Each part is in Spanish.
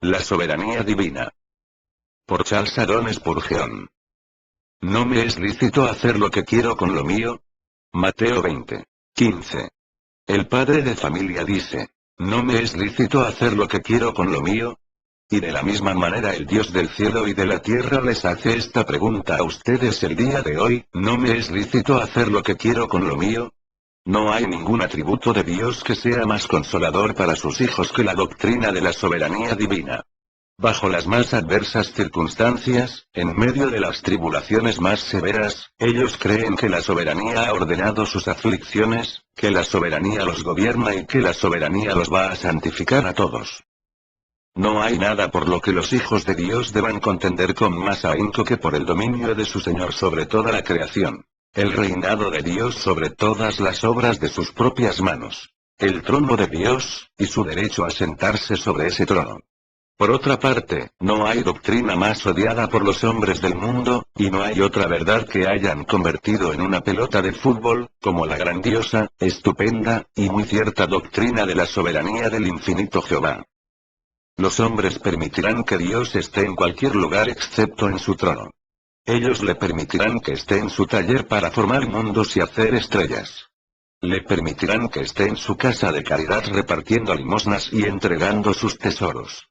La soberanía divina. Por Charles Haddon Spurgeon. ¿No me es lícito hacer lo que quiero con lo mío? Mateo 20:15. El padre de familia dice, ¿no me es lícito hacer lo que quiero con lo mío? Y de la misma manera el Dios del cielo y de la tierra les hace esta pregunta a ustedes el día de hoy, ¿no me es lícito hacer lo que quiero con lo mío? No hay ningún atributo de Dios que sea más consolador para sus hijos que la doctrina de la soberanía divina. Bajo las más adversas circunstancias, en medio de las tribulaciones más severas, ellos creen que la soberanía ha ordenado sus aflicciones, que la soberanía los gobierna y que la soberanía los va a santificar a todos. No hay nada por lo que los hijos de Dios deban contender con más ahínco que por el dominio de su Señor sobre toda la creación. El reinado de Dios sobre todas las obras de sus propias manos. El trono de Dios, y su derecho a sentarse sobre ese trono. Por otra parte, no hay doctrina más odiada por los hombres del mundo, y no hay otra verdad que hayan convertido en una pelota de fútbol, como la grandiosa, estupenda, y muy cierta doctrina de la soberanía del infinito Jehová. Los hombres permitirán que Dios esté en cualquier lugar excepto en su trono. Ellos le permitirán que esté en su taller para formar mundos y hacer estrellas. Le permitirán que esté en su casa de caridad repartiendo limosnas y entregando sus tesoros.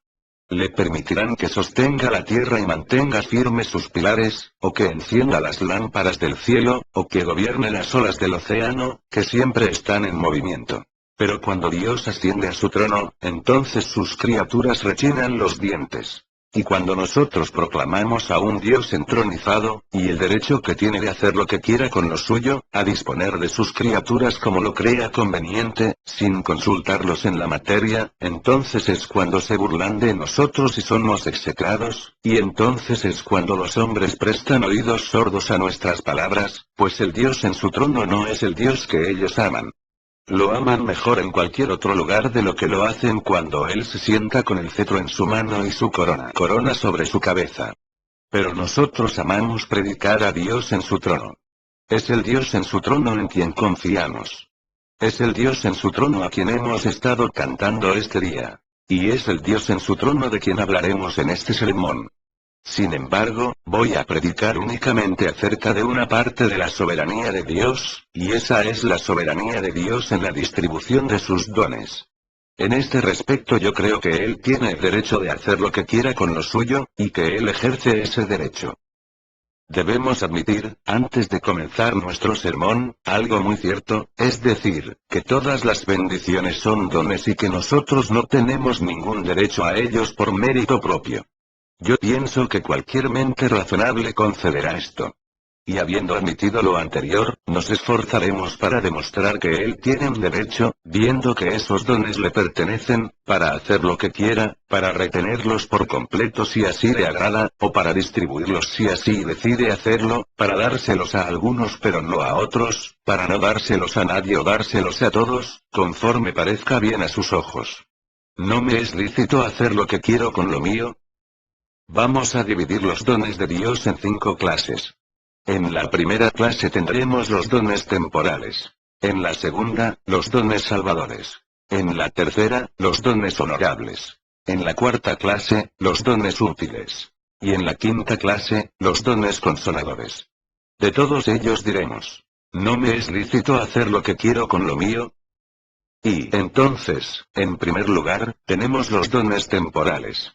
Le permitirán que sostenga la tierra y mantenga firmes sus pilares, o que encienda las lámparas del cielo, o que gobierne las olas del océano, que siempre están en movimiento. Pero cuando Dios asciende a su trono, entonces sus criaturas rechinan los dientes. Y cuando nosotros proclamamos a un Dios entronizado, y el derecho que tiene de hacer lo que quiera con lo suyo, a disponer de sus criaturas como lo crea conveniente, sin consultarlos en la materia, entonces es cuando se burlan de nosotros y somos execrados, y entonces es cuando los hombres prestan oídos sordos a nuestras palabras, pues el Dios en su trono no es el Dios que ellos aman. Lo aman mejor en cualquier otro lugar de lo que lo hacen cuando Él se sienta con el cetro en su mano y su corona sobre su cabeza. Pero nosotros amamos predicar a Dios en su trono. Es el Dios en su trono en quien confiamos. Es el Dios en su trono a quien hemos estado cantando este día. Y es el Dios en su trono de quien hablaremos en este sermón. Sin embargo, voy a predicar únicamente acerca de una parte de la soberanía de Dios, y esa es la soberanía de Dios en la distribución de sus dones. En este respecto yo creo que Él tiene el derecho de hacer lo que quiera con lo suyo, y que Él ejerce ese derecho. Debemos admitir, antes de comenzar nuestro sermón, algo muy cierto, es decir, que todas las bendiciones son dones y que nosotros no tenemos ningún derecho a ellos por mérito propio. Yo pienso que cualquier mente razonable concederá esto. Y habiendo admitido lo anterior, nos esforzaremos para demostrar que Él tiene un derecho, viendo que esos dones le pertenecen, para hacer lo que quiera, para retenerlos por completo si así le agrada, o para distribuirlos si así decide hacerlo, para dárselos a algunos pero no a otros, para no dárselos a nadie o dárselos a todos, conforme parezca bien a sus ojos. ¿No me es lícito hacer lo que quiero con lo mío? Vamos a dividir los dones de Dios en 5 clases. En la primera clase tendremos los dones temporales. En la segunda, los dones salvadores. En la tercera, los dones honorables. En la cuarta clase, los dones útiles. Y en la quinta clase, los dones consoladores. De todos ellos diremos, ¿no me es lícito hacer lo que quiero con lo mío? Y entonces, en primer lugar, tenemos los dones temporales.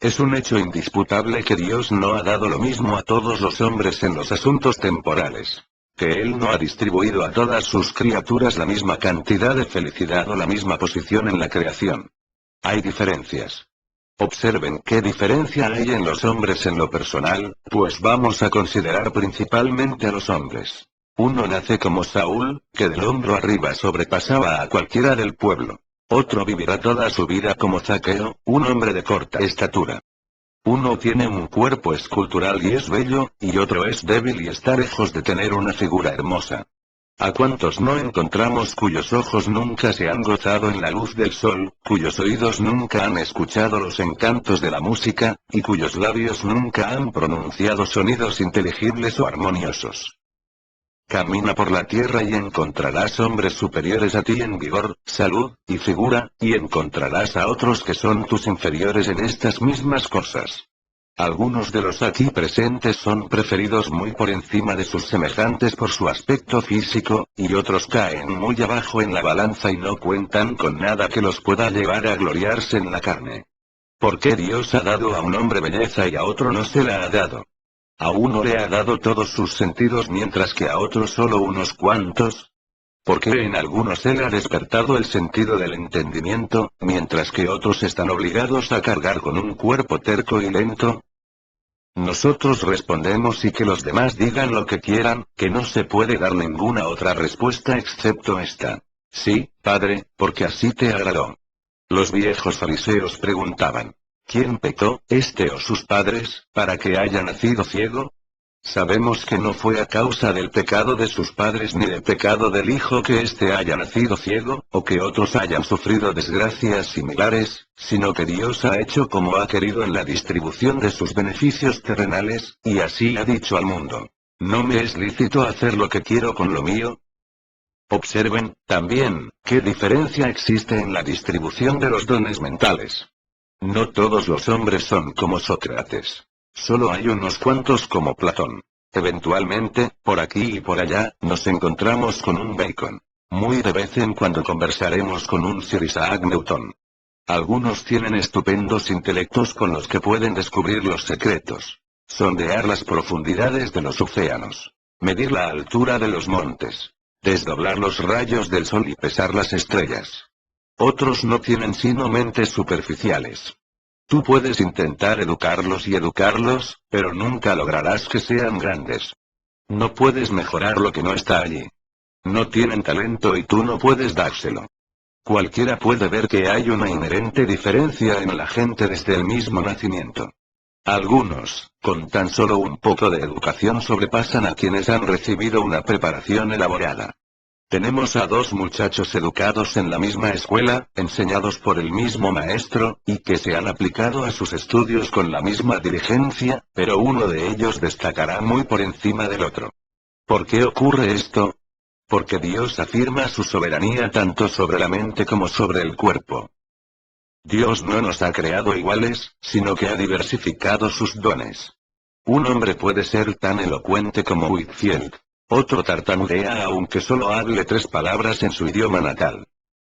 Es un hecho indisputable que Dios no ha dado lo mismo a todos los hombres en los asuntos temporales. Que Él no ha distribuido a todas sus criaturas la misma cantidad de felicidad o la misma posición en la creación. Hay diferencias. Observen qué diferencia hay en los hombres en lo personal, pues vamos a considerar principalmente a los hombres. Uno nace como Saúl, que del hombro arriba sobrepasaba a cualquiera del pueblo. Otro vivirá toda su vida como Zaqueo, un hombre de corta estatura. Uno tiene un cuerpo escultural y es bello, y otro es débil y está lejos de tener una figura hermosa. ¿A cuántos no encontramos cuyos ojos nunca se han gozado en la luz del sol, cuyos oídos nunca han escuchado los encantos de la música, y cuyos labios nunca han pronunciado sonidos inteligibles o armoniosos? Camina por la tierra y encontrarás hombres superiores a ti en vigor, salud, y figura, y encontrarás a otros que son tus inferiores en estas mismas cosas. Algunos de los aquí presentes son preferidos muy por encima de sus semejantes por su aspecto físico, y otros caen muy abajo en la balanza y no cuentan con nada que los pueda llevar a gloriarse en la carne. ¿Por qué Dios ha dado a un hombre belleza y a otro no se la ha dado? A uno le ha dado todos sus sentidos mientras que a otro solo unos cuantos. ¿Por qué en algunos él ha despertado el sentido del entendimiento, mientras que otros están obligados a cargar con un cuerpo terco y lento? Nosotros respondemos y que los demás digan lo que quieran, que no se puede dar ninguna otra respuesta excepto esta. Sí, Padre, porque así te agradó. Los viejos fariseos preguntaban: ¿quién pecó, este o sus padres, para que haya nacido ciego? Sabemos que no fue a causa del pecado de sus padres ni del pecado del hijo que éste haya nacido ciego, o que otros hayan sufrido desgracias similares, sino que Dios ha hecho como ha querido en la distribución de sus beneficios terrenales, y así ha dicho al mundo: ¿no me es lícito hacer lo que quiero con lo mío? Observen, también, qué diferencia existe en la distribución de los dones mentales. No todos los hombres son como Sócrates. Solo hay unos cuantos como Platón. Eventualmente, por aquí y por allá, nos encontramos con un Bacon. Muy de vez en cuando conversaremos con un Sir Isaac Newton. Algunos tienen estupendos intelectos con los que pueden descubrir los secretos. Sondear las profundidades de los océanos. Medir la altura de los montes. Desdoblar los rayos del sol y pesar las estrellas. Otros no tienen sino mentes superficiales. Tú puedes intentar educarlos, pero nunca lograrás que sean grandes. No puedes mejorar lo que no está allí. No tienen talento y tú no puedes dárselo. Cualquiera puede ver que hay una inherente diferencia en la gente desde el mismo nacimiento. Algunos, con tan solo un poco de educación sobrepasan a quienes han recibido una preparación elaborada. Tenemos a dos muchachos educados en la misma escuela, enseñados por el mismo maestro, y que se han aplicado a sus estudios con la misma diligencia, pero uno de ellos destacará muy por encima del otro. ¿Por qué ocurre esto? Porque Dios afirma su soberanía tanto sobre la mente como sobre el cuerpo. Dios no nos ha creado iguales, sino que ha diversificado sus dones. Un hombre puede ser tan elocuente como Whitfield. Otro tartamudea aunque solo hable 3 palabras en su idioma natal.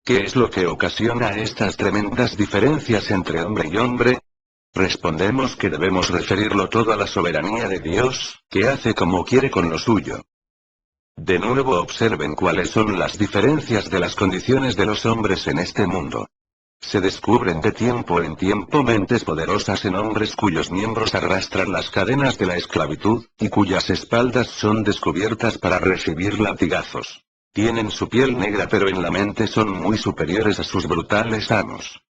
¿Qué es lo que ocasiona estas tremendas diferencias entre hombre y hombre? Respondemos que debemos referirlo todo a la soberanía de Dios, que hace como quiere con lo suyo. De nuevo observen cuáles son las diferencias de las condiciones de los hombres en este mundo. Se descubren de tiempo en tiempo mentes poderosas en hombres cuyos miembros arrastran las cadenas de la esclavitud, y cuyas espaldas son descubiertas para recibir latigazos. Tienen su piel negra pero en la mente son muy superiores a sus brutales amos.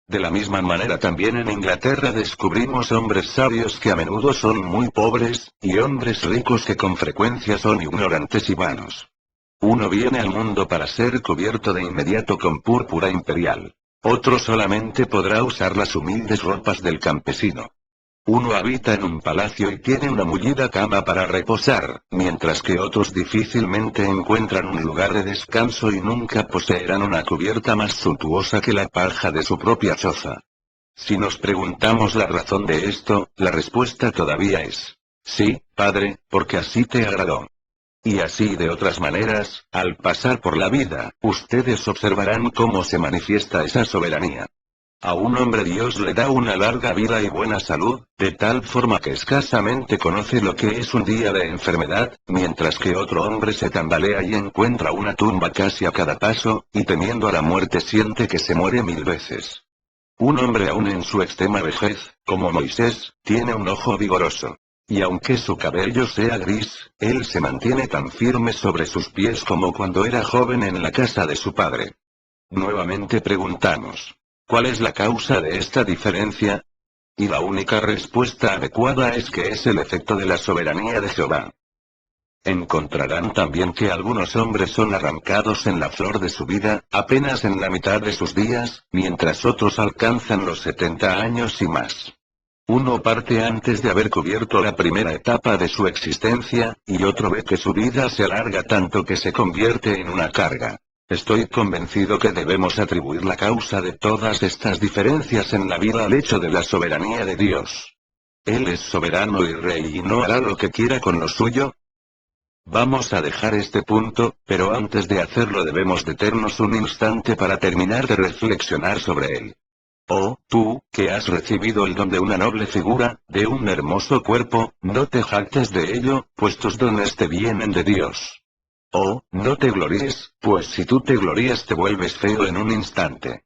De la misma manera también en Inglaterra descubrimos hombres sabios que a menudo son muy pobres, y hombres ricos que con frecuencia son ignorantes y vanos. Uno viene al mundo para ser cubierto de inmediato con púrpura imperial. Otro solamente podrá usar las humildes ropas del campesino. Uno habita en un palacio y tiene una mullida cama para reposar, mientras que otros difícilmente encuentran un lugar de descanso y nunca poseerán una cubierta más suntuosa que la paja de su propia choza. Si nos preguntamos la razón de esto, la respuesta todavía es: sí, Padre, porque así te agradó. Y así de otras maneras, al pasar por la vida, ustedes observarán cómo se manifiesta esa soberanía. A un hombre Dios le da una larga vida y buena salud, de tal forma que escasamente conoce lo que es un día de enfermedad, mientras que otro hombre se tambalea y encuentra una tumba casi a cada paso, y temiendo a la muerte siente que se muere 1000 veces. Un hombre aún en su extrema vejez, como Moisés, tiene un ojo vigoroso. Y aunque su cabello sea gris, él se mantiene tan firme sobre sus pies como cuando era joven en la casa de su padre. Nuevamente preguntamos: ¿cuál es la causa de esta diferencia? Y la única respuesta adecuada es que es el efecto de la soberanía de Jehová. Encontrarán también que algunos hombres son arrancados en la flor de su vida, apenas en la mitad de sus días, mientras otros alcanzan los 70 años y más. Uno parte antes de haber cubierto la primera etapa de su existencia, y otro ve que su vida se alarga tanto que se convierte en una carga. Estoy convencido que debemos atribuir la causa de todas estas diferencias en la vida al hecho de la soberanía de Dios. Él es soberano y rey y no hará lo que quiera con lo suyo. Vamos a dejar este punto, pero antes de hacerlo debemos detenernos un instante para terminar de reflexionar sobre él. Oh, tú, que has recibido el don de una noble figura, de un hermoso cuerpo, no te jactes de ello, pues tus dones te vienen de Dios. Oh, no te gloríes, pues si tú te glorías te vuelves feo en un instante.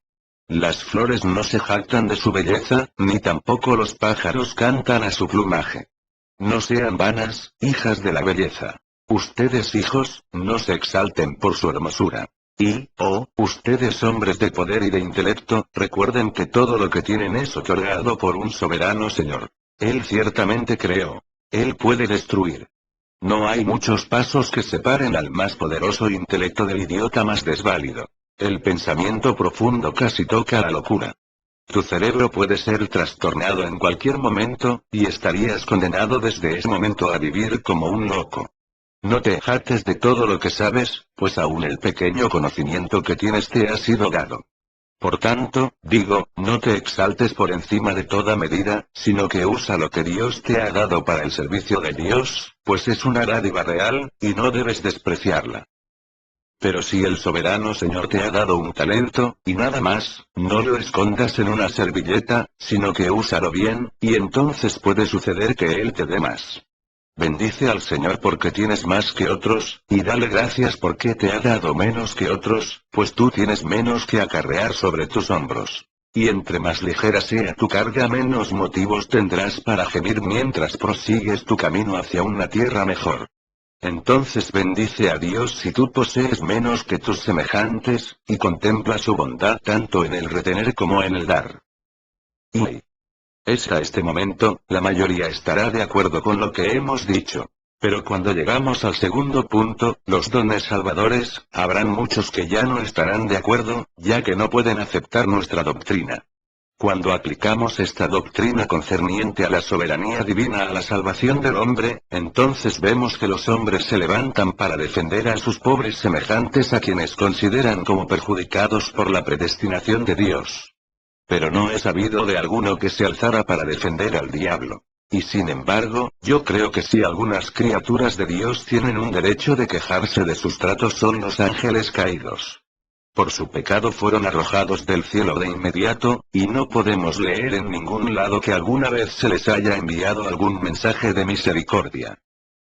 Las flores no se jactan de su belleza, ni tampoco los pájaros cantan a su plumaje. No sean vanas, hijas de la belleza. Ustedes hijos, no se exalten por su hermosura. Y, oh, ustedes hombres de poder y de intelecto, recuerden que todo lo que tienen es otorgado por un soberano Señor. Él ciertamente creó. Él puede destruir. No hay muchos pasos que separen al más poderoso intelecto del idiota más desválido. El pensamiento profundo casi toca la locura. Tu cerebro puede ser trastornado en cualquier momento, y estarías condenado desde ese momento a vivir como un loco. No te jactes de todo lo que sabes, pues aún el pequeño conocimiento que tienes te ha sido dado. Por tanto, digo, no te exaltes por encima de toda medida, sino que usa lo que Dios te ha dado para el servicio de Dios, pues es una dádiva real, y no debes despreciarla. Pero si el soberano Señor te ha dado un talento, y nada más, no lo escondas en una servilleta, sino que úsalo bien, y entonces puede suceder que Él te dé más. Bendice al Señor porque tienes más que otros, y dale gracias porque te ha dado menos que otros, pues tú tienes menos que acarrear sobre tus hombros. Y entre más ligera sea tu carga, menos motivos tendrás para gemir mientras prosigues tu camino hacia una tierra mejor. Entonces bendice a Dios si tú posees menos que tus semejantes, y contempla su bondad tanto en el retener como en el dar. Y hasta este momento, la mayoría estará de acuerdo con lo que hemos dicho. Pero cuando llegamos al segundo punto, los dones salvadores, habrán muchos que ya no estarán de acuerdo, ya que no pueden aceptar nuestra doctrina. Cuando aplicamos esta doctrina concerniente a la soberanía divina a la salvación del hombre, entonces vemos que los hombres se levantan para defender a sus pobres semejantes a quienes consideran como perjudicados por la predestinación de Dios. Pero no he sabido de alguno que se alzara para defender al diablo. Y sin embargo, yo creo que si algunas criaturas de Dios tienen un derecho de quejarse de sus tratos son los ángeles caídos. Por su pecado fueron arrojados del cielo de inmediato, y no podemos leer en ningún lado que alguna vez se les haya enviado algún mensaje de misericordia.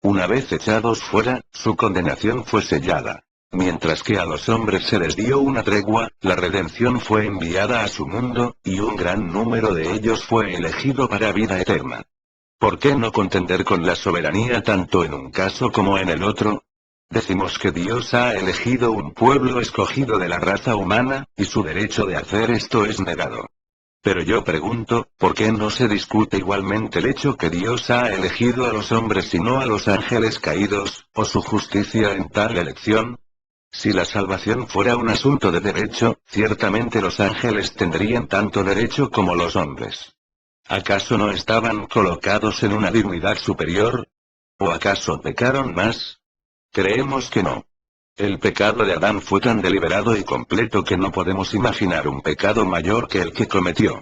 Una vez echados fuera, su condenación fue sellada. Mientras que a los hombres se les dio una tregua, la redención fue enviada a su mundo, y un gran número de ellos fue elegido para vida eterna. ¿Por qué no contender con la soberanía tanto en un caso como en el otro? Decimos que Dios ha elegido un pueblo escogido de la raza humana, y su derecho de hacer esto es negado. Pero yo pregunto, ¿por qué no se discute igualmente el hecho que Dios ha elegido a los hombres y no a los ángeles caídos, o su justicia en tal elección? Si la salvación fuera un asunto de derecho, ciertamente los ángeles tendrían tanto derecho como los hombres. ¿Acaso no estaban colocados en una dignidad superior? ¿O acaso pecaron más? Creemos que no. El pecado de Adán fue tan deliberado y completo que no podemos imaginar un pecado mayor que el que cometió.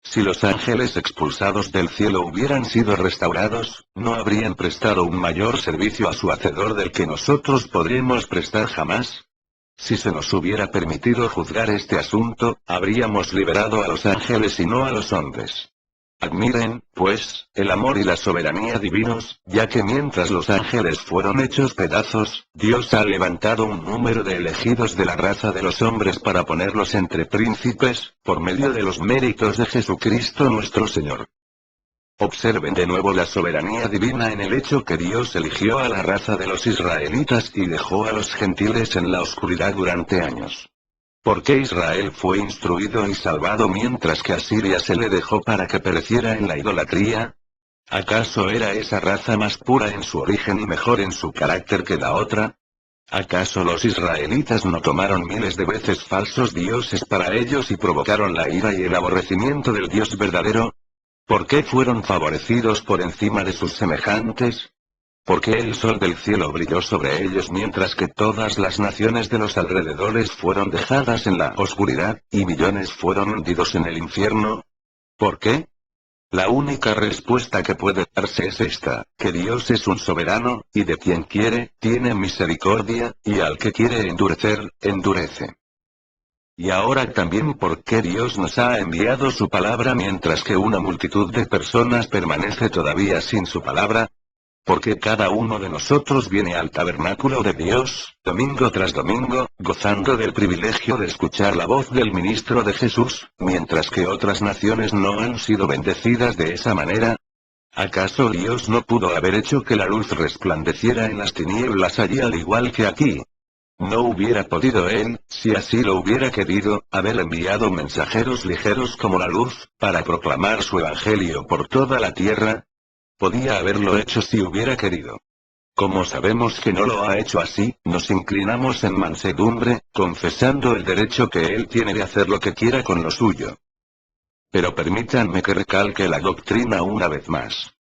Si los ángeles expulsados del cielo hubieran sido restaurados, no habrían prestado un mayor servicio a su Hacedor del que nosotros podremos prestar jamás. Si se nos hubiera permitido juzgar este asunto, habríamos liberado a los ángeles y no a los hombres. Admiren, pues, el amor y la soberanía divinos, ya que mientras los ángeles fueron hechos pedazos, Dios ha levantado un número de elegidos de la raza de los hombres para ponerlos entre príncipes, por medio de los méritos de Jesucristo nuestro Señor. Observen de nuevo la soberanía divina en el hecho que Dios eligió a la raza de los israelitas y dejó a los gentiles en la oscuridad durante años. ¿Por qué Israel fue instruido y salvado mientras que a Siria se le dejó para que pereciera en la idolatría? ¿Acaso era esa raza más pura en su origen y mejor en su carácter que la otra? ¿Acaso los israelitas no tomaron miles de veces falsos dioses para ellos y provocaron la ira y el aborrecimiento del Dios verdadero? ¿Por qué fueron favorecidos por encima de sus semejantes? ¿Por qué el sol del cielo brilló sobre ellos mientras que todas las naciones de los alrededores fueron dejadas en la oscuridad, y millones fueron hundidos en el infierno? ¿Por qué? La única respuesta que puede darse es esta, que Dios es un soberano, y de quien quiere, tiene misericordia, y al que quiere endurecer, endurece. Y ahora también por qué Dios nos ha enviado su palabra mientras que una multitud de personas permanece todavía sin su palabra. Porque cada uno de nosotros viene al tabernáculo de Dios, domingo tras domingo, gozando del privilegio de escuchar la voz del ministro de Jesús, mientras que otras naciones no han sido bendecidas de esa manera. ¿Acaso Dios no pudo haber hecho que la luz resplandeciera en las tinieblas allí al igual que aquí? ¿No hubiera podido Él, si así lo hubiera querido, haber enviado mensajeros ligeros como la luz, para proclamar su evangelio por toda la tierra? Podía haberlo hecho si hubiera querido. Como sabemos que no lo ha hecho así, nos inclinamos en mansedumbre, confesando el derecho que Él tiene de hacer lo que quiera con lo suyo. Pero permítanme que recalque la doctrina una vez más.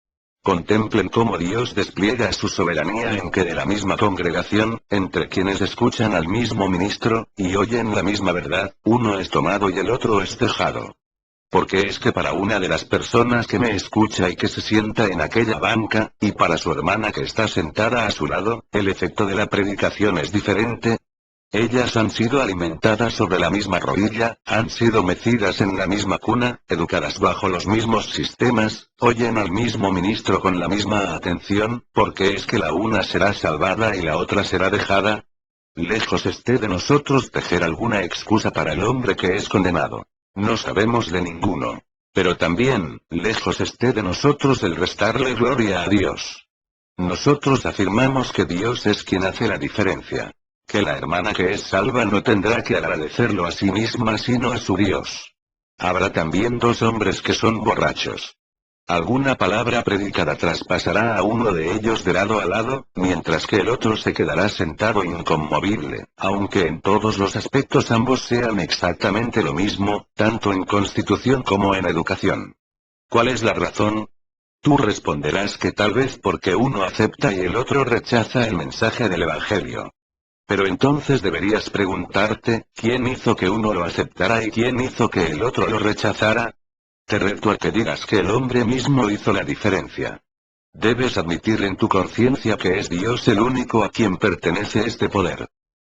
Contemplen cómo Dios despliega su soberanía en que de la misma congregación, entre quienes escuchan al mismo ministro, y oyen la misma verdad, uno es tomado y el otro es dejado. Porque es que para una de las personas que me escucha y que se sienta en aquella banca, y para su hermana que está sentada a su lado, el efecto de la predicación es diferente. Ellas han sido alimentadas sobre la misma rodilla, han sido mecidas en la misma cuna, educadas bajo los mismos sistemas, oyen al mismo ministro con la misma atención, porque es que la una será salvada y la otra será dejada. Lejos esté de nosotros tejer alguna excusa para el hombre que es condenado. No sabemos de ninguno. Pero también, lejos esté de nosotros el restarle gloria a Dios. Nosotros afirmamos que Dios es quien hace la diferencia. Que la hermana que es salva no tendrá que agradecerlo a sí misma sino a su Dios. Habrá también dos hombres que son borrachos. Alguna palabra predicada traspasará a uno de ellos de lado a lado, mientras que el otro se quedará sentado inconmovible, aunque en todos los aspectos ambos sean exactamente lo mismo, tanto en constitución como en educación. ¿Cuál es la razón? Tú responderás que tal vez porque uno acepta y el otro rechaza el mensaje del Evangelio. Pero entonces deberías preguntarte, ¿quién hizo que uno lo aceptara y quién hizo que el otro lo rechazara? Te reto a que digas que el hombre mismo hizo la diferencia. Debes admitir en tu conciencia que es Dios el único a quien pertenece este poder.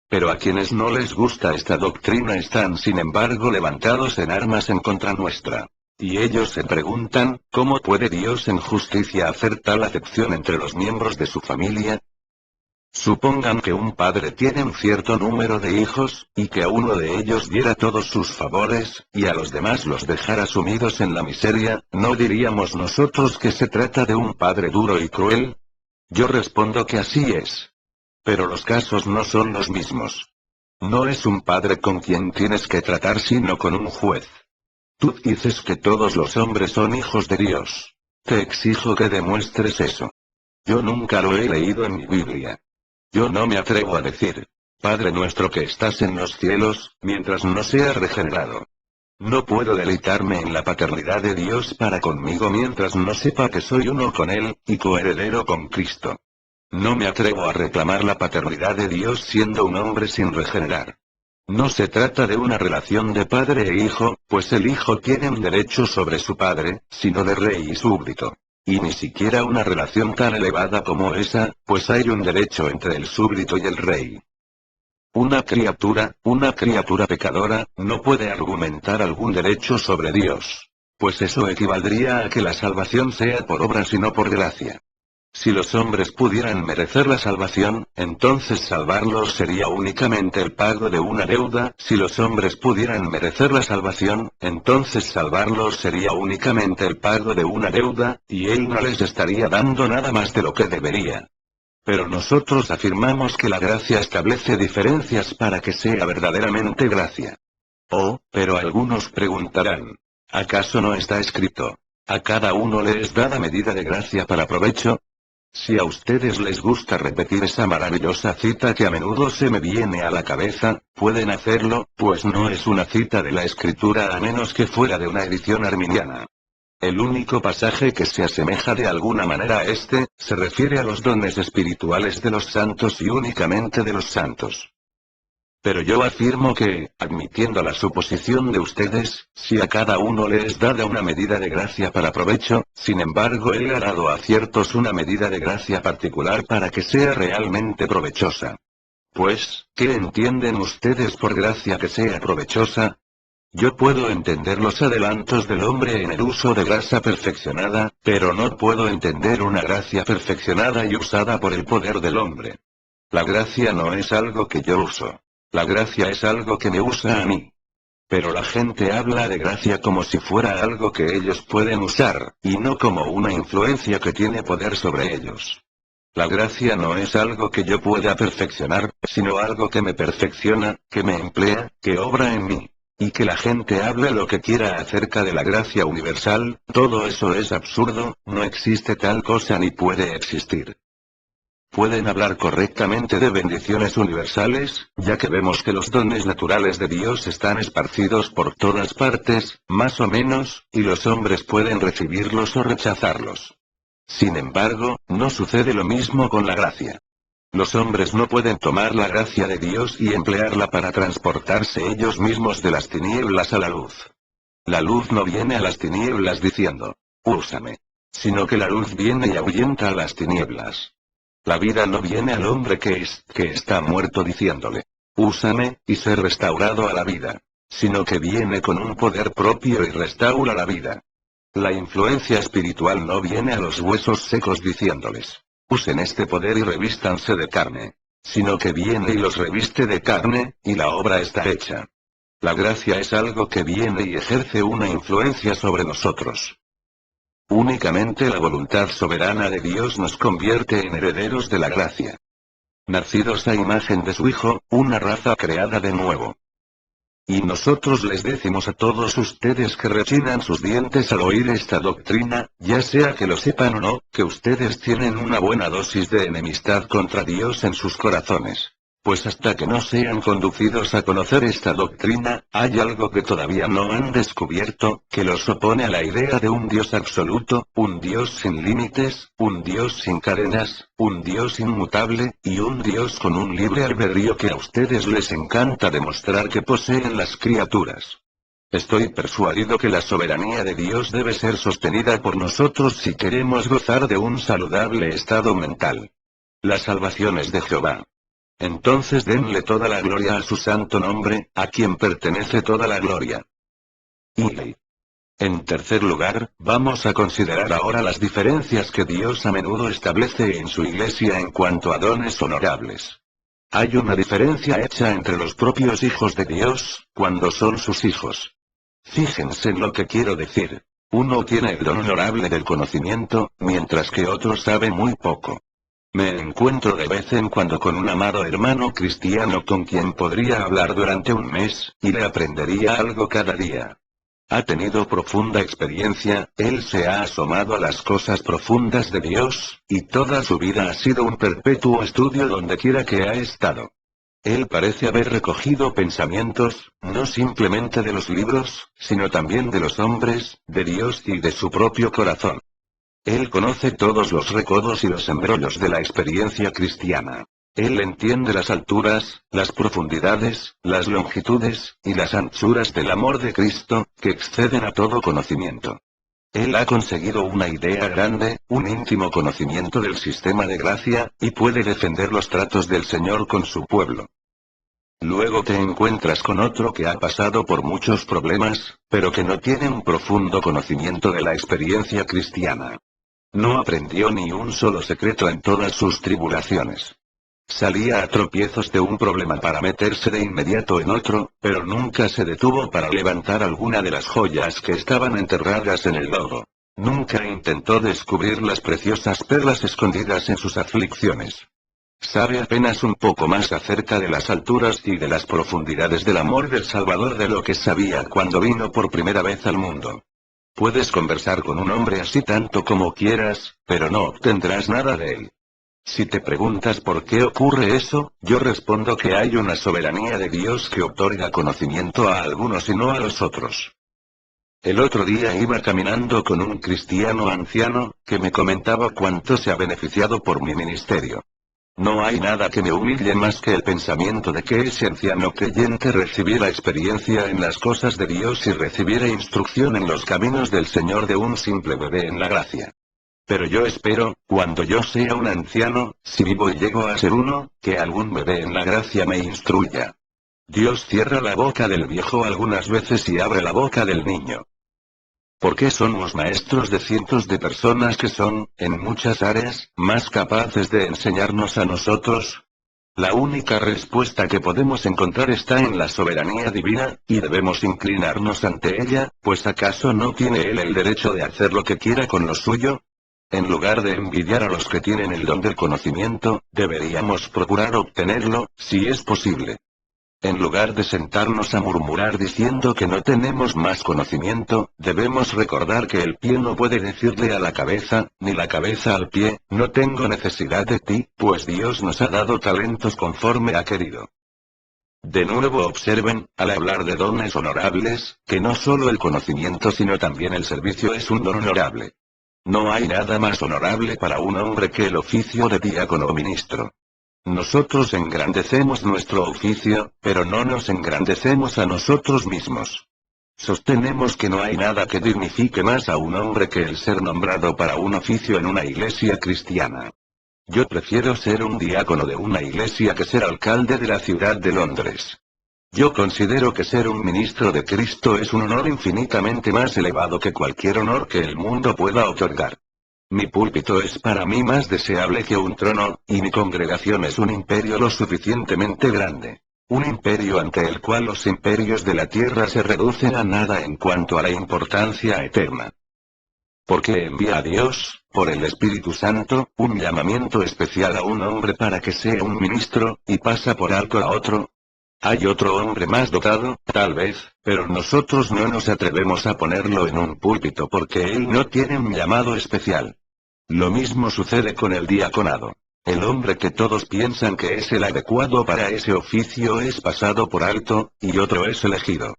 Pero a quienes no les gusta esta doctrina están sin embargo levantados en armas en contra nuestra. Y ellos se preguntan, ¿cómo puede Dios en justicia hacer tal acepción entre los miembros de su familia? Supongan que un padre tiene un cierto número de hijos, y que a uno de ellos diera todos sus favores, y a los demás los dejara sumidos en la miseria, ¿no diríamos nosotros que se trata de un padre duro y cruel? Yo respondo que así es. Pero los casos no son los mismos. No es un padre con quien tienes que tratar sino con un juez. Tú dices que todos los hombres son hijos de Dios. Te exijo que demuestres eso. Yo nunca lo he leído en mi Biblia. Yo no me atrevo a decir, Padre nuestro que estás en los cielos, mientras no sea regenerado. No puedo deleitarme en la paternidad de Dios para conmigo mientras no sepa que soy uno con Él, y coheredero con Cristo. No me atrevo a reclamar la paternidad de Dios siendo un hombre sin regenerar. No se trata de una relación de padre e hijo, pues el hijo tiene un derecho sobre su padre, sino de rey y súbdito. Y ni siquiera una relación tan elevada como esa, pues hay un derecho entre el súbdito y el rey. Una criatura pecadora, no puede argumentar algún derecho sobre Dios. Pues eso equivaldría a que la salvación sea por obras y no por gracia. Si los hombres pudieran merecer la salvación, entonces salvarlos sería únicamente el pago de una deuda. Si los hombres pudieran merecer la salvación, entonces salvarlos sería únicamente el pago de una deuda, y Él no les estaría dando nada más de lo que debería. Pero nosotros afirmamos que la gracia establece diferencias para que sea verdaderamente gracia. Oh, pero algunos preguntarán, ¿acaso no está escrito? ¿A cada uno le es dada medida de gracia para provecho? Si a ustedes les gusta repetir esa maravillosa cita que a menudo se me viene a la cabeza, pueden hacerlo, pues no es una cita de la Escritura a menos que fuera de una edición arminiana. El único pasaje que se asemeja de alguna manera a este, se refiere a los dones espirituales de los santos y únicamente de los santos. Pero yo afirmo que, admitiendo la suposición de ustedes, si a cada uno le es dada una medida de gracia para provecho, sin embargo Él ha dado a ciertos una medida de gracia particular para que sea realmente provechosa. Pues, ¿qué entienden ustedes por gracia que sea provechosa? Yo puedo entender los adelantos del hombre en el uso de gracia perfeccionada, pero no puedo entender una gracia perfeccionada y usada por el poder del hombre. La gracia no es algo que yo uso. La gracia es algo que me usa a mí. Pero la gente habla de gracia como si fuera algo que ellos pueden usar, y no como una influencia que tiene poder sobre ellos. La gracia no es algo que yo pueda perfeccionar, sino algo que me perfecciona, que me emplea, que obra en mí. Y que la gente hable lo que quiera acerca de la gracia universal, todo eso es absurdo, no existe tal cosa ni puede existir. Pueden hablar correctamente de bendiciones universales, ya que vemos que los dones naturales de Dios están esparcidos por todas partes, más o menos, y los hombres pueden recibirlos o rechazarlos. Sin embargo, no sucede lo mismo con la gracia. Los hombres no pueden tomar la gracia de Dios y emplearla para transportarse ellos mismos de las tinieblas a la luz. La luz no viene a las tinieblas diciendo, úsame. Sino que la luz viene y ahuyenta a las tinieblas. La vida no viene al hombre que está muerto diciéndole, úsame, y ser restaurado a la vida. Sino que viene con un poder propio y restaura la vida. La influencia espiritual no viene a los huesos secos diciéndoles, usen este poder y revístanse de carne. Sino que viene y los reviste de carne, y la obra está hecha. La gracia es algo que viene y ejerce una influencia sobre nosotros. Únicamente la voluntad soberana de Dios nos convierte en herederos de la gracia. Nacidos a imagen de su Hijo, una raza creada de nuevo. Y nosotros les decimos a todos ustedes que rechinan sus dientes al oír esta doctrina, ya sea que lo sepan o no, que ustedes tienen una buena dosis de enemistad contra Dios en sus corazones. Pues hasta que no sean conducidos a conocer esta doctrina, hay algo que todavía no han descubierto, que los opone a la idea de un Dios absoluto, un Dios sin límites, un Dios sin cadenas, un Dios inmutable, y un Dios con un libre albedrío que a ustedes les encanta demostrar que poseen las criaturas. Estoy persuadido que la soberanía de Dios debe ser sostenida por nosotros si queremos gozar de un saludable estado mental. La salvación es de Jehová. Entonces denle toda la gloria a su santo nombre, a quien pertenece toda la gloria. Y en tercer lugar, vamos a considerar ahora las diferencias que Dios a menudo establece en su iglesia en cuanto a dones honorables. Hay una diferencia hecha entre los propios hijos de Dios, cuando son sus hijos. Fíjense en lo que quiero decir. Uno tiene el don honorable del conocimiento, mientras que otro sabe muy poco. Me encuentro de vez en cuando con un amado hermano cristiano con quien podría hablar durante un mes, y le aprendería algo cada día. Ha tenido profunda experiencia, él se ha asomado a las cosas profundas de Dios, y toda su vida ha sido un perpetuo estudio donde quiera que ha estado. Él parece haber recogido pensamientos, no simplemente de los libros, sino también de los hombres, de Dios y de su propio corazón. Él conoce todos los recodos y los embrollos de la experiencia cristiana. Él entiende las alturas, las profundidades, las longitudes, y las anchuras del amor de Cristo, que exceden a todo conocimiento. Él ha conseguido una idea grande, un íntimo conocimiento del sistema de gracia, y puede defender los tratos del Señor con su pueblo. Luego te encuentras con otro que ha pasado por muchos problemas, pero que no tiene un profundo conocimiento de la experiencia cristiana. No aprendió ni un solo secreto en todas sus tribulaciones. Salía a tropiezos de un problema para meterse de inmediato en otro, pero nunca se detuvo para levantar alguna de las joyas que estaban enterradas en el lodo. Nunca intentó descubrir las preciosas perlas escondidas en sus aflicciones. Sabe apenas un poco más acerca de las alturas y de las profundidades del amor del Salvador de lo que sabía cuando vino por primera vez al mundo. Puedes conversar con un hombre así tanto como quieras, pero no obtendrás nada de él. Si te preguntas por qué ocurre eso, yo respondo que hay una soberanía de Dios que otorga conocimiento a algunos y no a los otros. El otro día iba caminando con un cristiano anciano, que me comentaba cuánto se ha beneficiado por mi ministerio. No hay nada que me humille más que el pensamiento de que ese anciano creyente recibiera experiencia en las cosas de Dios y recibiera instrucción en los caminos del Señor de un simple bebé en la gracia. Pero yo espero, cuando yo sea un anciano, si vivo y llego a ser uno, que algún bebé en la gracia me instruya. Dios cierra la boca del viejo algunas veces y abre la boca del niño. ¿Por qué son los maestros de cientos de personas que son, en muchas áreas, más capaces de enseñarnos a nosotros? La única respuesta que podemos encontrar está en la soberanía divina, y debemos inclinarnos ante ella, pues ¿acaso no tiene Él el derecho de hacer lo que quiera con lo suyo? En lugar de envidiar a los que tienen el don del conocimiento, deberíamos procurar obtenerlo, si es posible. En lugar de sentarnos a murmurar diciendo que no tenemos más conocimiento, debemos recordar que el pie no puede decirle a la cabeza, ni la cabeza al pie, no tengo necesidad de ti, pues Dios nos ha dado talentos conforme ha querido. De nuevo observen, al hablar de dones honorables, que no solo el conocimiento sino también el servicio es un don honorable. No hay nada más honorable para un hombre que el oficio de diácono o ministro. Nosotros engrandecemos nuestro oficio, pero no nos engrandecemos a nosotros mismos. Sostenemos que no hay nada que dignifique más a un hombre que el ser nombrado para un oficio en una iglesia cristiana. Yo prefiero ser un diácono de una iglesia que ser alcalde de la ciudad de Londres. Yo considero que ser un ministro de Cristo es un honor infinitamente más elevado que cualquier honor que el mundo pueda otorgar. Mi púlpito es para mí más deseable que un trono, y mi congregación es un imperio lo suficientemente grande. Un imperio ante el cual los imperios de la tierra se reducen a nada en cuanto a la importancia eterna. Porque envía a Dios, por el Espíritu Santo, un llamamiento especial a un hombre para que sea un ministro, y pasa por alto a otro. Hay otro hombre más dotado, tal vez, pero nosotros no nos atrevemos a ponerlo en un púlpito porque él no tiene un llamado especial. Lo mismo sucede con el diaconado. El hombre que todos piensan que es el adecuado para ese oficio es pasado por alto, y otro es elegido.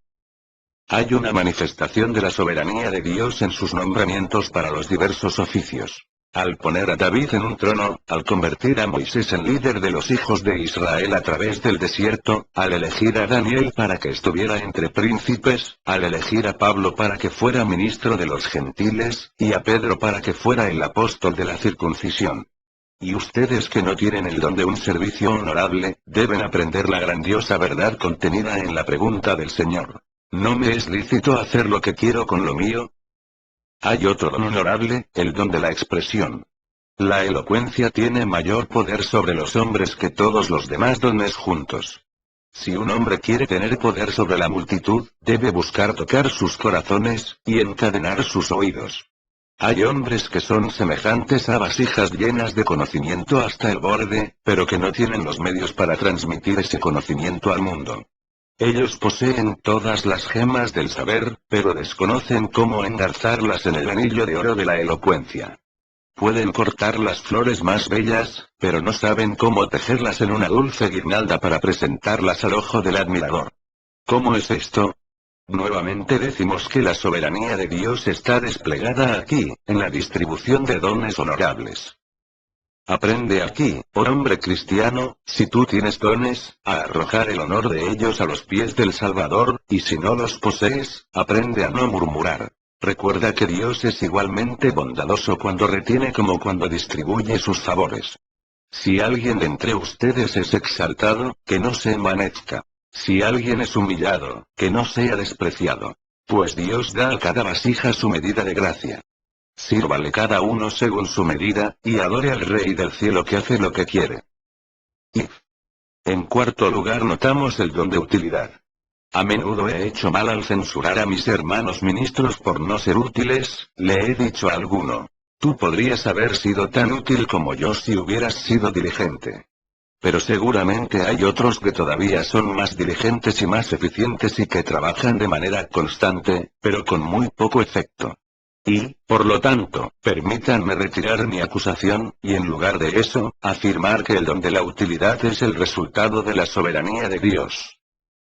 Hay una manifestación de la soberanía de Dios en sus nombramientos para los diversos oficios. Al poner a David en un trono, al convertir a Moisés en líder de los hijos de Israel a través del desierto, al elegir a Daniel para que estuviera entre príncipes, al elegir a Pablo para que fuera ministro de los gentiles, y a Pedro para que fuera el apóstol de la circuncisión. Y ustedes que no tienen el don de un servicio honorable, deben aprender la grandiosa verdad contenida en la pregunta del Señor. ¿No me es lícito hacer lo que quiero con lo mío? Hay otro don honorable, el don de la expresión. La elocuencia tiene mayor poder sobre los hombres que todos los demás dones juntos. Si un hombre quiere tener poder sobre la multitud, debe buscar tocar sus corazones, y encadenar sus oídos. Hay hombres que son semejantes a vasijas llenas de conocimiento hasta el borde, pero que no tienen los medios para transmitir ese conocimiento al mundo. Ellos poseen todas las gemas del saber, pero desconocen cómo engarzarlas en el anillo de oro de la elocuencia. Pueden cortar las flores más bellas, pero no saben cómo tejerlas en una dulce guirnalda para presentarlas al ojo del admirador. ¿Cómo es esto? Nuevamente decimos que la soberanía de Dios está desplegada aquí, en la distribución de dones honorables. Aprende aquí, oh hombre cristiano, si tú tienes dones, a arrojar el honor de ellos a los pies del Salvador, y si no los posees, aprende a no murmurar. Recuerda que Dios es igualmente bondadoso cuando retiene como cuando distribuye sus favores. Si alguien de entre ustedes es exaltado, que no se envanezca. Si alguien es humillado, que no sea despreciado. Pues Dios da a cada vasija su medida de gracia. Sírvale cada uno según su medida, y adore al Rey del cielo que hace lo que quiere. Y en cuarto lugar notamos el don de utilidad. A menudo he hecho mal al censurar a mis hermanos ministros por no ser útiles, le he dicho a alguno. Tú podrías haber sido tan útil como yo si hubieras sido diligente. Pero seguramente hay otros que todavía son más diligentes y más eficientes y que trabajan de manera constante, pero con muy poco efecto. Y, por lo tanto, permítanme retirar mi acusación, y en lugar de eso, afirmar que el don de la utilidad es el resultado de la soberanía de Dios.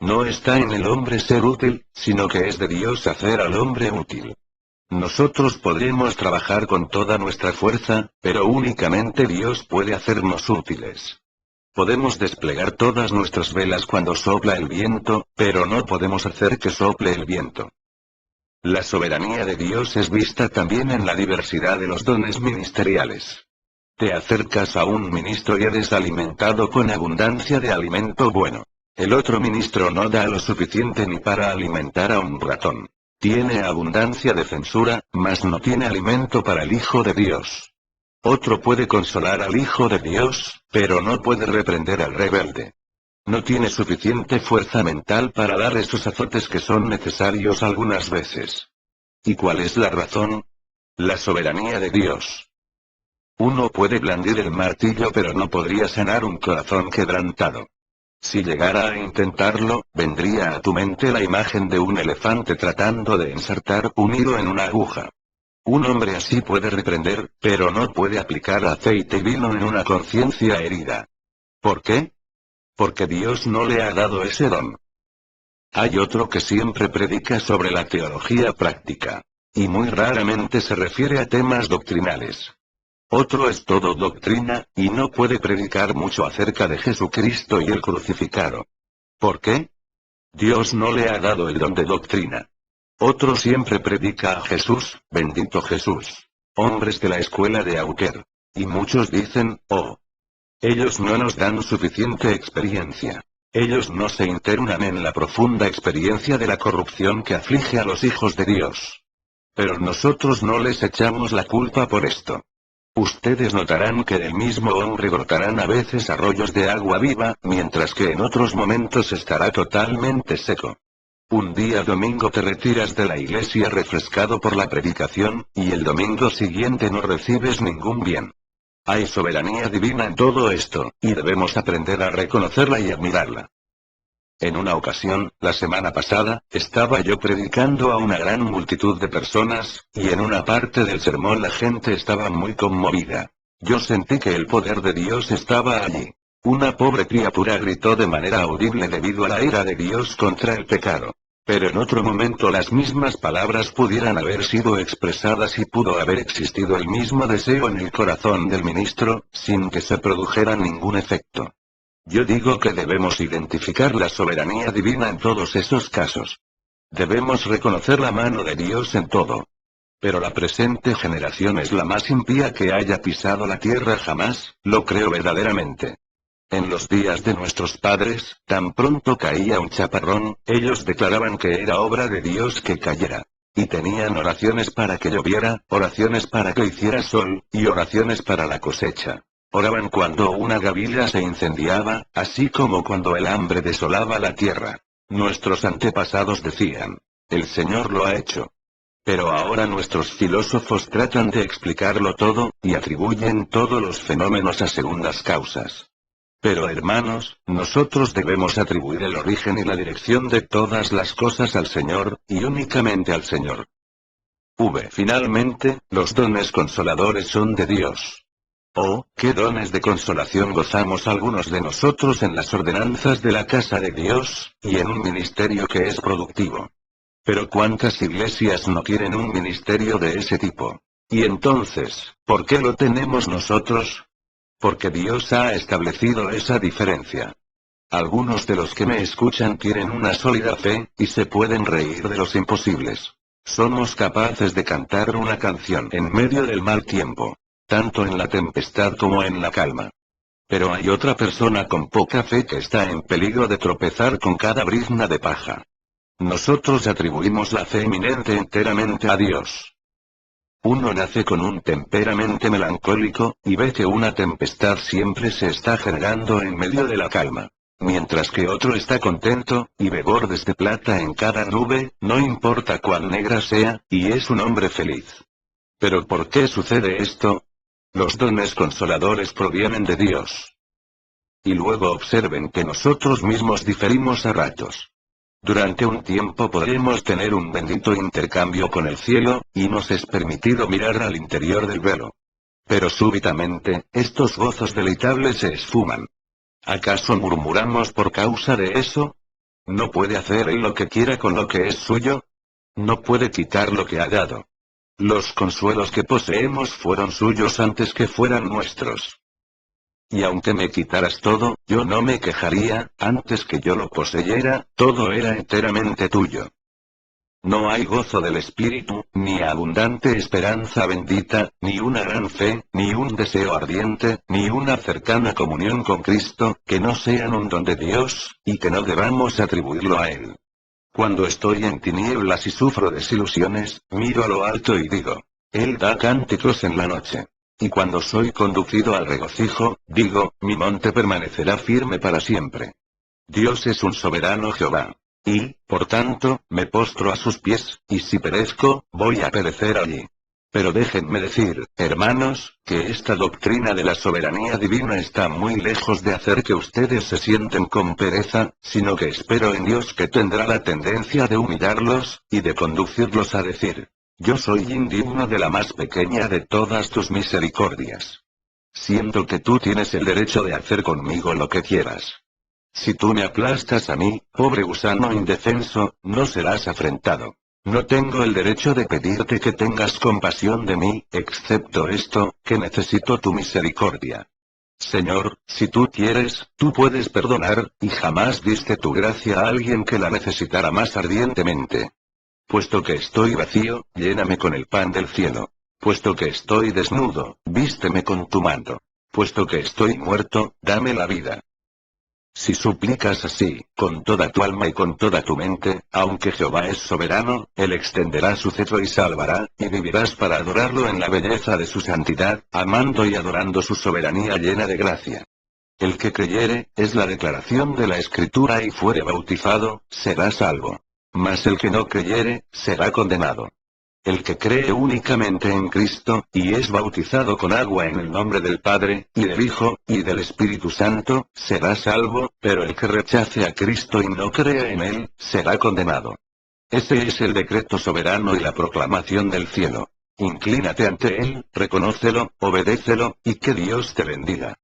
No está en el hombre ser útil, sino que es de Dios hacer al hombre útil. Nosotros podremos trabajar con toda nuestra fuerza, pero únicamente Dios puede hacernos útiles. Podemos desplegar todas nuestras velas cuando sopla el viento, pero no podemos hacer que sople el viento. La soberanía de Dios es vista también en la diversidad de los dones ministeriales. Te acercas a un ministro y eres alimentado con abundancia de alimento bueno. El otro ministro no da lo suficiente ni para alimentar a un ratón. Tiene abundancia de censura, mas no tiene alimento para el Hijo de Dios. Otro puede consolar al Hijo de Dios, pero no puede reprender al rebelde. No tiene suficiente fuerza mental para dar esos azotes que son necesarios algunas veces. ¿Y cuál es la razón? La soberanía de Dios. Uno puede blandir el martillo pero no podría sanar un corazón quebrantado. Si llegara a intentarlo, vendría a tu mente la imagen de un elefante tratando de ensartar un hilo en una aguja. Un hombre así puede reprender, pero no puede aplicar aceite y vino en una conciencia herida. ¿Por qué? Porque Dios no le ha dado ese don. Hay otro que siempre predica sobre la teología práctica. Y muy raramente se refiere a temas doctrinales. Otro es todo doctrina, y no puede predicar mucho acerca de Jesucristo y el crucificado. ¿Por qué? Dios no le ha dado el don de doctrina. Otro siempre predica a Jesús, bendito Jesús. Hombres de la escuela de Auker. Y muchos dicen, oh. Ellos no nos dan suficiente experiencia. Ellos no se internan en la profunda experiencia de la corrupción que aflige a los hijos de Dios. Pero nosotros no les echamos la culpa por esto. Ustedes notarán que del mismo hombre brotarán a veces arroyos de agua viva, mientras que en otros momentos estará totalmente seco. Un día domingo te retiras de la iglesia refrescado por la predicación, y el domingo siguiente no recibes ningún bien. Hay soberanía divina en todo esto, y debemos aprender a reconocerla y admirarla. En una ocasión, la semana pasada, estaba yo predicando a una gran multitud de personas, y en una parte del sermón la gente estaba muy conmovida. Yo sentí que el poder de Dios estaba allí. Una pobre criatura gritó de manera audible debido a la ira de Dios contra el pecado. Pero en otro momento las mismas palabras pudieran haber sido expresadas y pudo haber existido el mismo deseo en el corazón del ministro, sin que se produjera ningún efecto. Yo digo que debemos identificar la soberanía divina en todos esos casos. Debemos reconocer la mano de Dios en todo. Pero la presente generación es la más impía que haya pisado la tierra jamás, lo creo verdaderamente. En los días de nuestros padres, tan pronto caía un chaparrón, ellos declaraban que era obra de Dios que cayera. Y tenían oraciones para que lloviera, oraciones para que hiciera sol, y oraciones para la cosecha. Oraban cuando una gavilla se incendiaba, así como cuando el hambre desolaba la tierra. Nuestros antepasados decían, el Señor lo ha hecho. Pero ahora nuestros filósofos tratan de explicarlo todo, y atribuyen todos los fenómenos a segundas causas. Pero hermanos, nosotros debemos atribuir el origen y la dirección de todas las cosas al Señor, y únicamente al Señor. Finalmente, los dones consoladores son de Dios. Oh, qué dones de consolación gozamos algunos de nosotros en las ordenanzas de la casa de Dios, y en un ministerio que es productivo. Pero ¿cuántas iglesias no quieren un ministerio de ese tipo? Y entonces, ¿por qué lo tenemos nosotros? Porque Dios ha establecido esa diferencia. Algunos de los que me escuchan tienen una sólida fe, y se pueden reír de los imposibles. Somos capaces de cantar una canción en medio del mal tiempo. Tanto en la tempestad como en la calma. Pero hay otra persona con poca fe que está en peligro de tropezar con cada brizna de paja. Nosotros atribuimos la fe eminente enteramente a Dios. Uno nace con un temperamento melancólico, y ve que una tempestad siempre se está generando en medio de la calma. Mientras que otro está contento, y ve bordes de plata en cada nube, no importa cuán negra sea, y es un hombre feliz. ¿Pero por qué sucede esto? Los dones consoladores provienen de Dios. Y luego observen que nosotros mismos diferimos a ratos. Durante un tiempo podremos tener un bendito intercambio con el cielo, y nos es permitido mirar al interior del velo. Pero súbitamente, estos gozos deleitables se esfuman. ¿Acaso murmuramos por causa de eso? ¿No puede hacer él lo que quiera con lo que es suyo? No puede quitar lo que ha dado. Los consuelos que poseemos fueron suyos antes que fueran nuestros. Y aunque me quitaras todo, yo no me quejaría, antes que yo lo poseyera, todo era enteramente tuyo. No hay gozo del espíritu, ni abundante esperanza bendita, ni una gran fe, ni un deseo ardiente, ni una cercana comunión con Cristo, que no sean un don de Dios, y que no debamos atribuirlo a Él. Cuando estoy en tinieblas y sufro desilusiones, miro a lo alto y digo, Él da cánticos en la noche. Y cuando soy conducido al regocijo, digo, mi monte permanecerá firme para siempre. Dios es un soberano Jehová. Y, por tanto, me postro a sus pies, y si perezco, voy a perecer allí. Pero déjenme decir, hermanos, que esta doctrina de la soberanía divina está muy lejos de hacer que ustedes se sienten con pereza, sino que espero en Dios que tendrá la tendencia de humillarlos, y de conducirlos a decir, yo soy indigno de la más pequeña de todas tus misericordias. Siento que tú tienes el derecho de hacer conmigo lo que quieras. Si tú me aplastas a mí, pobre gusano indefenso, no serás afrentado. No tengo el derecho de pedirte que tengas compasión de mí, excepto esto, que necesito tu misericordia. Señor, si tú quieres, tú puedes perdonar, y jamás diste tu gracia a alguien que la necesitara más ardientemente. Puesto que estoy vacío, lléname con el pan del cielo. Puesto que estoy desnudo, vísteme con tu manto. Puesto que estoy muerto, dame la vida. Si suplicas así, con toda tu alma y con toda tu mente, aunque Jehová es soberano, Él extenderá su cetro y salvará, y vivirás para adorarlo en la belleza de su santidad, amando y adorando su soberanía llena de gracia. El que creyere, es la declaración de la Escritura y fuere bautizado, será salvo. Mas el que no creyere, será condenado. El que cree únicamente en Cristo, y es bautizado con agua en el nombre del Padre, y del Hijo, y del Espíritu Santo, será salvo, pero el que rechace a Cristo y no crea en Él, será condenado. Ese es el decreto soberano y la proclamación del cielo. Inclínate ante Él, reconócelo, obedécelo, y que Dios te bendiga.